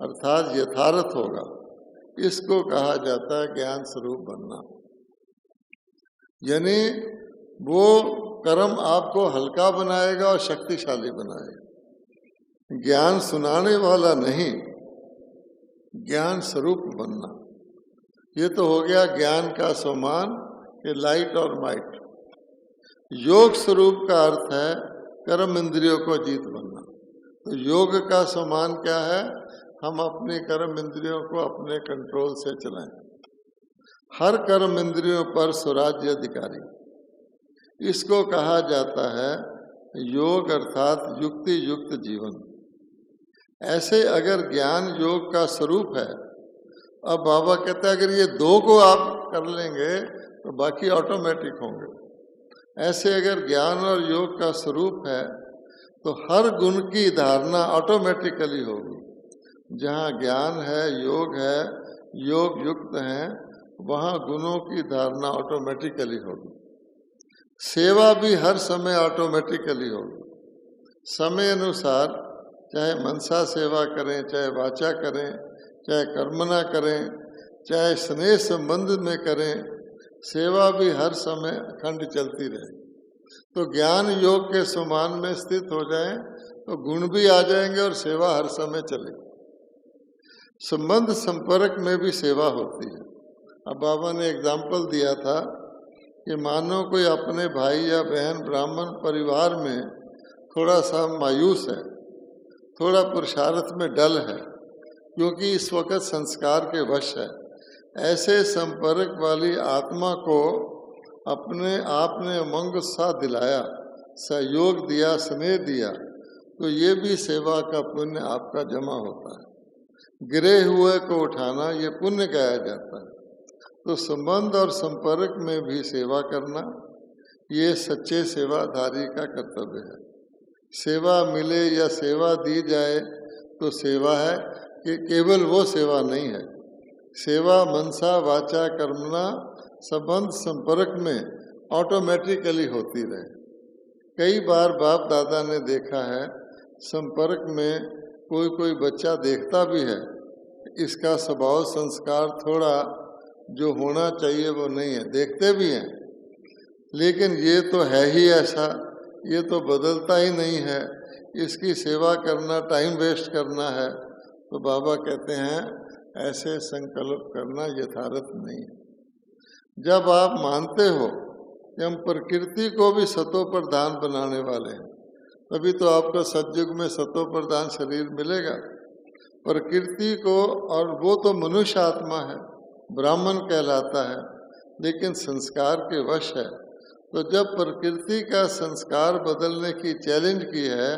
अर्थात यथार्थ होगा। इसको कहा जाता है ज्ञान स्वरूप बनना। यानी वो कर्म आपको हल्का बनाएगा और शक्तिशाली बनाएगा। ज्ञान सुनाने वाला नहीं, ज्ञान स्वरूप बनना। ये तो हो गया ज्ञान का सम्मान, ये लाइट और माइट। योग स्वरूप का अर्थ है कर्म इंद्रियों को जीत बनना। तो योग का सम्मान क्या है? हम अपनी कर्म इंद्रियों को अपने कंट्रोल से चलाएं। हर कर्म इंद्रियों पर स्वराज्य अधिकारी, इसको कहा जाता है योग अर्थात युक्ति युक्त जीवन। ऐसे अगर ज्ञान योग का स्वरूप है, अब बाबा कहता है अगर ये दो को आप कर लेंगे तो बाकी ऑटोमेटिक होंगे। ऐसे अगर ज्ञान और योग का स्वरूप है तो हर गुण की धारणा ऑटोमेटिकली होगी। जहाँ ज्ञान है, योग युक्त है, वहाँ गुणों की धारणा ऑटोमेटिकली होगी। सेवा भी हर समय ऑटोमेटिकली होगी। समय अनुसार चाहे मनसा सेवा करें, चाहे वाचा करें, चाहे कर्मना करें, चाहे स्नेह संबंध में करें, सेवा भी हर समय अखंड चलती रहे। तो ज्ञान योग के समान में स्थित हो जाएं तो गुण भी आ जाएंगे और सेवा हर समय चलेगी। संबंध संपर्क में भी सेवा होती है। अब बाबा ने एग्जाम्पल दिया था कि मानो कोई अपने भाई या बहन ब्राह्मण परिवार में थोड़ा सा मायूस है, थोड़ा पुरुषार्थ में डल है, क्योंकि इस वक्त संस्कार के वश है। ऐसे संपर्क वाली आत्मा को अपने आप ने उमंग सा दिलाया, सहयोग दिया, स्नेह दिया, तो ये भी सेवा का पुण्य आपका जमा होता है। गिरे हुए को उठाना ये पुण्य कहा जाता है। तो संबंध और संपर्क में भी सेवा करना ये सच्चे सेवाधारी का कर्तव्य है। सेवा मिले या सेवा दी जाए तो सेवा है, कि केवल वो सेवा नहीं है। सेवा मनसा वाचा कर्मणा संबंध संपर्क में ऑटोमेटिकली होती रहे। कई बार बाप दादा ने देखा है, संपर्क में कोई बच्चा देखता भी है, इसका स्वभाव संस्कार थोड़ा जो होना चाहिए वो नहीं है, देखते भी हैं, लेकिन ये तो है ही ऐसा, ये तो बदलता ही नहीं है, इसकी सेवा करना टाइम वेस्ट करना है। तो बाबा कहते हैं ऐसे संकल्प करना यथार्थ नहीं है। जब आप मानते हो कि हम प्रकृति को भी सतो प्रधान बनाने वाले हैं, तभी तो आपको सतयुग में सतो प्रधान शरीर मिलेगा। प्रकृति को, और वो तो मनुष्य आत्मा है, ब्राह्मण कहलाता है, लेकिन संस्कार के वश है। तो जब प्रकृति का संस्कार बदलने की चैलेंज की है,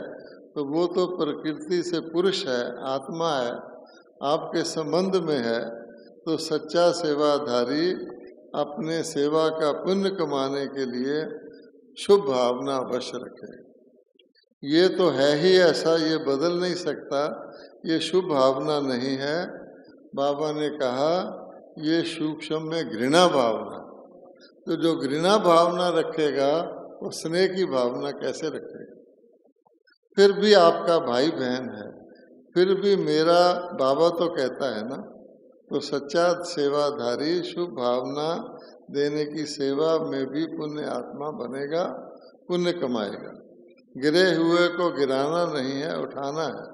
तो वो तो प्रकृति से पुरुष है, आत्मा है, आपके संबंध में है। तो सच्चा सेवाधारी अपने सेवा का पुण्य कमाने के लिए शुभ भावना अवश्य रखे। ये तो है ही ऐसा, ये बदल नहीं सकता, ये शुभ भावना नहीं है। बाबा ने कहा ये सूक्ष्म में घृणा भावना। तो जो घृणा भावना रखेगा वो स्नेह की भावना कैसे रखेगा? फिर भी आपका भाई बहन है, फिर भी मेरा बाबा तो कहता है ना। तो सच्चा सेवाधारी शुभ भावना देने की सेवा में भी पुण्य आत्मा बनेगा, पुण्य कमाएगा। गिरे हुए को गिराना नहीं है, उठाना है,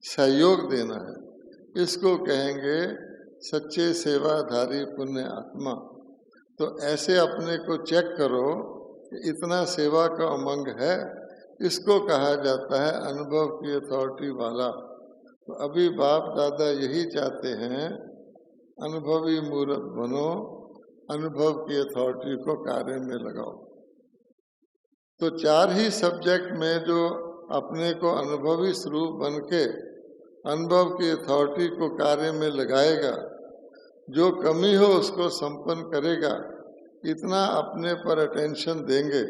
सहयोग देना है। इसको कहेंगे सच्चे सेवाधारी पुण्य आत्मा। तो ऐसे अपने को चेक करो कि इतना सेवा का उमंग है। इसको कहा जाता है अनुभव की अथॉरिटी वाला। तो अभी बाप दादा यही चाहते हैं, अनुभवी मूर्त बनो, अनुभव की अथॉरिटी को कार्य में लगाओ। तो चार ही सब्जेक्ट में जो अपने को अनुभवी स्वरूप बन के अनुभव की अथॉरिटी को कार्य में लगाएगा, जो कमी हो उसको संपन्न करेगा, इतना अपने पर अटेंशन देंगे,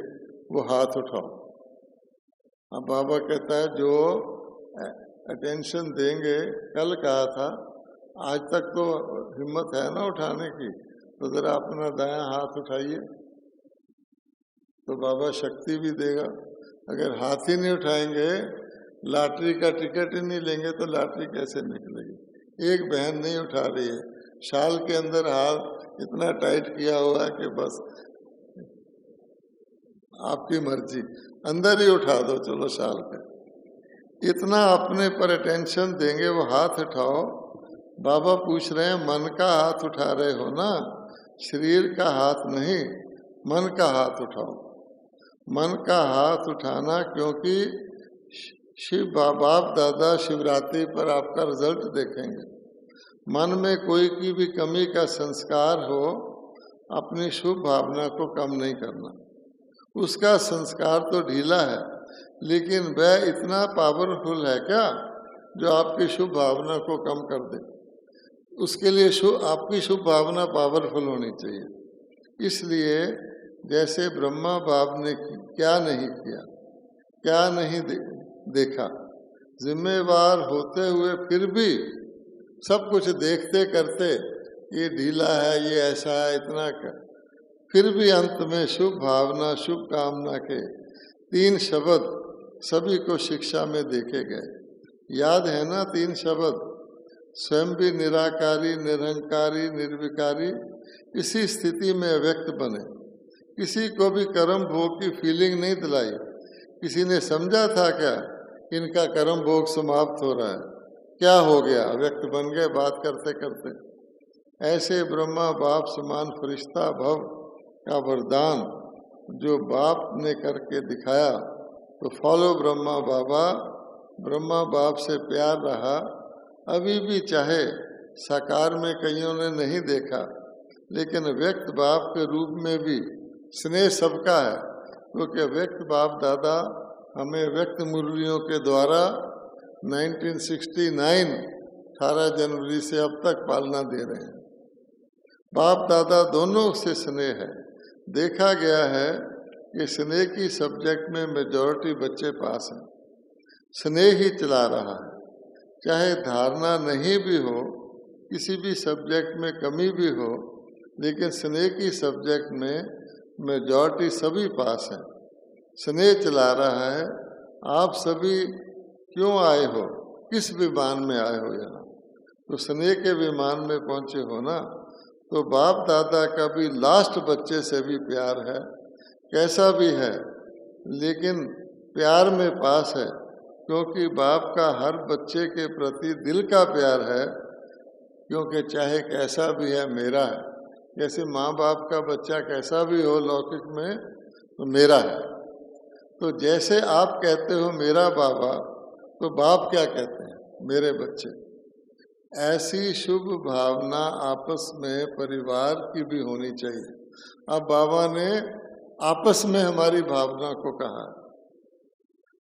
वो हाथ उठाओ। अब बाबा कहता है जो अटेंशन देंगे, कल कहा था, आज तक तो हिम्मत है ना उठाने की, तो जरा अपना दायां हाथ उठाइए तो बाबा शक्ति भी देगा। अगर हाथ ही नहीं उठाएंगे, लॉटरी का टिकट ही नहीं लेंगे तो लॉटरी कैसे निकलेगी? एक बहन नहीं उठा रही है, शाल के अंदर हाथ इतना टाइट किया हुआ है कि बस आपकी मर्जी, अंदर ही उठा दो, चलो शाल पे। इतना अपने पर अटेंशन देंगे, वो हाथ उठाओ। बाबा पूछ रहे हैं मन का हाथ उठा रहे हो ना, शरीर का हाथ नहीं, मन का हाथ उठाओ। मन का हाथ उठाना, क्योंकि शिव बाप दादा शिवरात्रि पर आपका रिजल्ट देखेंगे। मन में कोई की भी कमी का संस्कार हो, अपनी शुभ भावना को कम नहीं करना। उसका संस्कार तो ढीला है, लेकिन वह इतना पावरफुल है क्या जो आपकी शुभ भावना को कम कर दे? उसके लिए आपकी शुभ भावना पावरफुल होनी चाहिए। इसलिए जैसे ब्रह्मा बाप ने क्या नहीं किया, क्या नहीं देखा, जिम्मेवार होते हुए फिर भी सब कुछ देखते करते, ये ढीला है, ये ऐसा है, इतना कर, फिर भी अंत में शुभ भावना शुभ कामना के 3 शब्द सभी को शिक्षा में देखे गए। याद है ना 3 शब्द? स्वयं भी निराकारी, निरंकारी, निर्विकारी, इसी स्थिति में व्यक्त बने। किसी को भी कर्म भोग की फीलिंग नहीं दिलाई। किसी ने समझा था क्या इनका कर्म भोग समाप्त हो रहा है? क्या हो गया? व्यक्त बन गए बात करते करते। ऐसे ब्रह्मा बाप समान फरिश्ता भव का वरदान जो बाप ने करके दिखाया, तो फॉलो ब्रह्मा बाबा, ब्रह्मा बाप से प्यार रहा। अभी भी चाहे साकार में कईयों ने नहीं देखा, लेकिन व्यक्त बाप के रूप में भी स्नेह सबका है, क्योंकि व्यक्त बाप दादा हमें व्यक्त मुरलियों के द्वारा 1969 18 जनवरी से अब तक पालना दे रहे हैं। बाप दादा दोनों से स्नेह है। देखा गया है कि स्नेह की सब्जेक्ट में मेजॉरिटी बच्चे पास हैं। स्नेह ही चला रहा है, चाहे धारणा नहीं भी हो, किसी भी सब्जेक्ट में कमी भी हो, लेकिन स्नेह की सब्जेक्ट में मेजॉरिटी सभी पास है। स्नेह चला रहा है। आप सभी क्यों आए हो, किस विमान में आए हो यहाँ? तो स्नेह के विमान में पहुंचे हो ना। तो बाप दादा का भी लास्ट बच्चे से भी प्यार है, कैसा भी है, लेकिन प्यार में पास है, क्योंकि बाप का हर बच्चे के प्रति दिल का प्यार है, क्योंकि चाहे कैसा भी है मेरा है। जैसे माँ बाप का बच्चा कैसा भी हो लौकिक में, तो मेरा है। तो जैसे आप कहते हो मेरा बाबा, तो बाप क्या कहते हैं? मेरे बच्चे। ऐसी शुभ भावना आपस में परिवार की भी होनी चाहिए। अब बाबा ने आपस में हमारी भावना को कहा,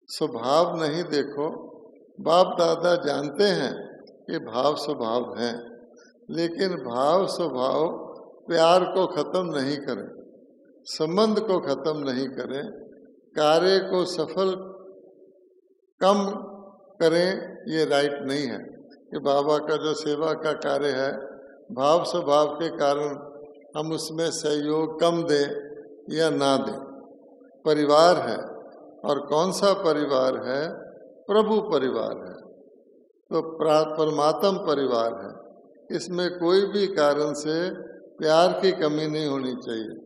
स्वभाव नहीं देखो। बाप दादा जानते हैं कि भाव स्वभाव हैं, लेकिन भाव स्वभाव प्यार को खत्म नहीं करें, संबंध को खत्म नहीं करें, कार्य को सफल कम करें, ये राइट नहीं है। कि बाबा का जो सेवा का कार्य है, भाव स्वभाव के कारण हम उसमें सहयोग कम दें या ना दें। परिवार है, और कौन सा परिवार है? प्रभु परिवार है, तो परमात्म परिवार है। इसमें कोई भी कारण से प्यार की कमी नहीं होनी चाहिए।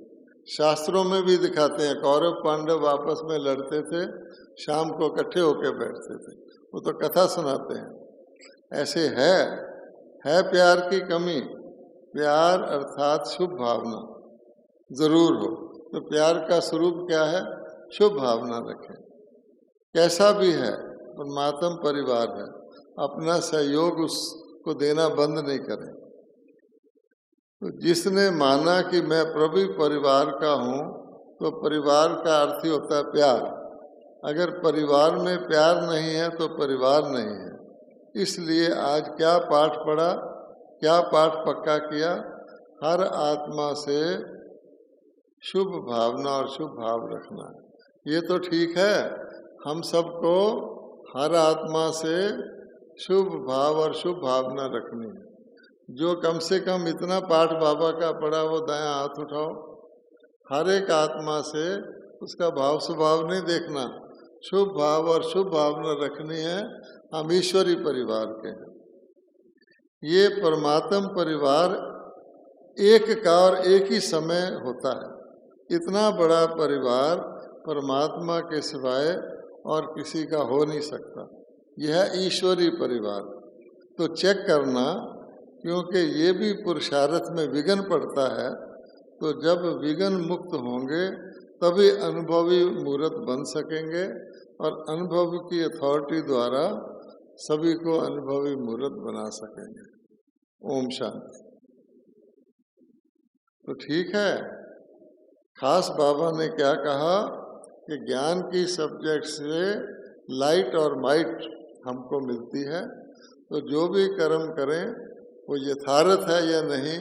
शास्त्रों में भी दिखाते हैं, कौरव पांडव आपस में लड़ते थे, शाम को इकट्ठे होकर बैठते थे, वो तो कथा सुनाते हैं। ऐसे है प्यार की कमी। प्यार अर्थात शुभ भावना जरूर हो। तो प्यार का स्वरूप क्या है? शुभ भावना रखें। कैसा भी है, परमात्म परिवार है, अपना सहयोग उसको देना बंद नहीं करें। तो जिसने माना कि मैं प्रभु परिवार का हूँ, तो परिवार का अर्थ ही होता है प्यार। अगर परिवार में प्यार नहीं है तो परिवार नहीं है। इसलिए आज क्या पाठ पढ़ा, क्या पाठ पक्का किया? हर आत्मा से शुभ भावना और शुभ भाव रखना। ये तो ठीक है, हम सबको हर आत्मा से शुभ भाव और शुभ भावना रखनी है। जो कम से कम इतना पाठ बाबा का पढ़ा, वो दायां हाथ उठाओ। हर एक आत्मा से उसका भाव स्वभाव नहीं देखना, शुभ भाव और शुभ भावना रखनी है। हम ईश्वरी परिवार के हैं। ये परमात्म परिवार एक का और एक ही समय होता है। इतना बड़ा परिवार परमात्मा के सिवाय और किसी का हो नहीं सकता। यह है ईश्वरी परिवार। तो चेक करना, क्योंकि ये भी पुरुषार्थ में विघ्न पड़ता है। तो जब विघ्न मुक्त होंगे तभी अनुभवी मूर्त बन सकेंगे, और अनुभव की अथॉरिटी द्वारा सभी को अनुभवी मूर्त बना सकेंगे। ओम शांति। तो ठीक है, खास बाबा ने क्या कहा कि ज्ञान की सब्जेक्ट से लाइट और माइट हमको मिलती है। तो जो भी कर्म करें वो यथार्थ है या नहीं,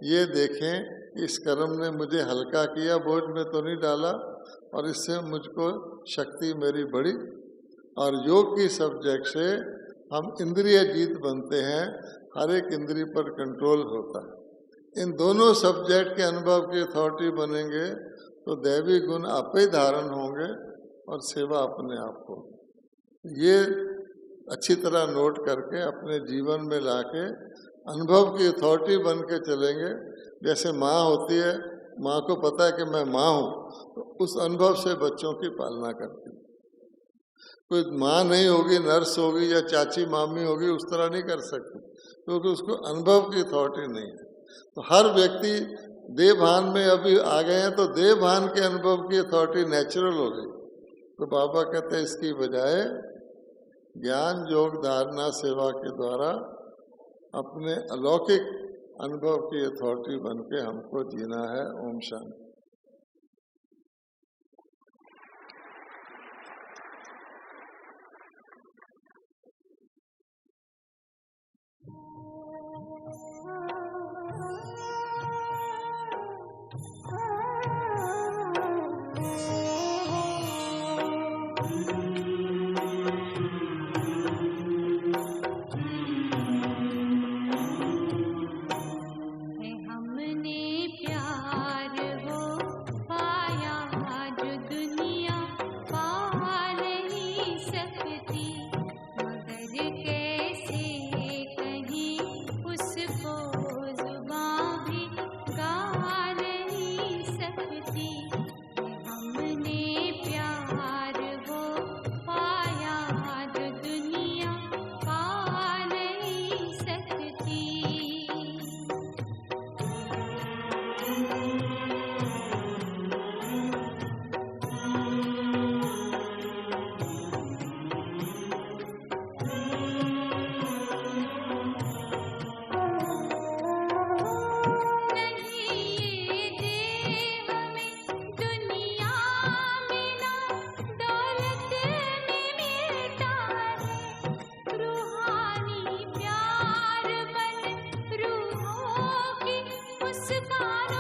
ये देखें। इस कर्म ने मुझे हल्का किया, बोझ में तो नहीं डाला, और इससे मुझको शक्ति मेरी बढ़ी। और योग की सब्जेक्ट से हम इंद्रिय जीत बनते हैं, हर एक इंद्रिय पर कंट्रोल होता है। इन दोनों सब्जेक्ट के अनुभव की अथॉरिटी बनेंगे तो दैवी गुण आप ही धारण होंगे और सेवा अपने आप होगी। ये अच्छी तरह नोट करके अपने जीवन में लाके अनुभव की अथॉरिटी बन के चलेंगे। जैसे माँ होती है, माँ को पता है कि मैं माँ हूँ, तो उस अनुभव से बच्चों की पालना करती है। कोई माँ नहीं होगी, नर्स होगी या चाची मामी होगी, उस तरह नहीं कर सकती, क्योंकि उसको अनुभव की अथॉरिटी नहीं है। तो हर व्यक्ति देह भान में अभी आ गए हैं तो देह भान के अनुभव की अथॉरिटी नेचुरल हो गई। तो बाबा कहते हैं इसकी बजाय ज्ञान योग धारणा सेवा के द्वारा अपने अलौकिक अनुभव की अथॉरिटी बन के हमको जीना है। ओम शांति। मुस्कान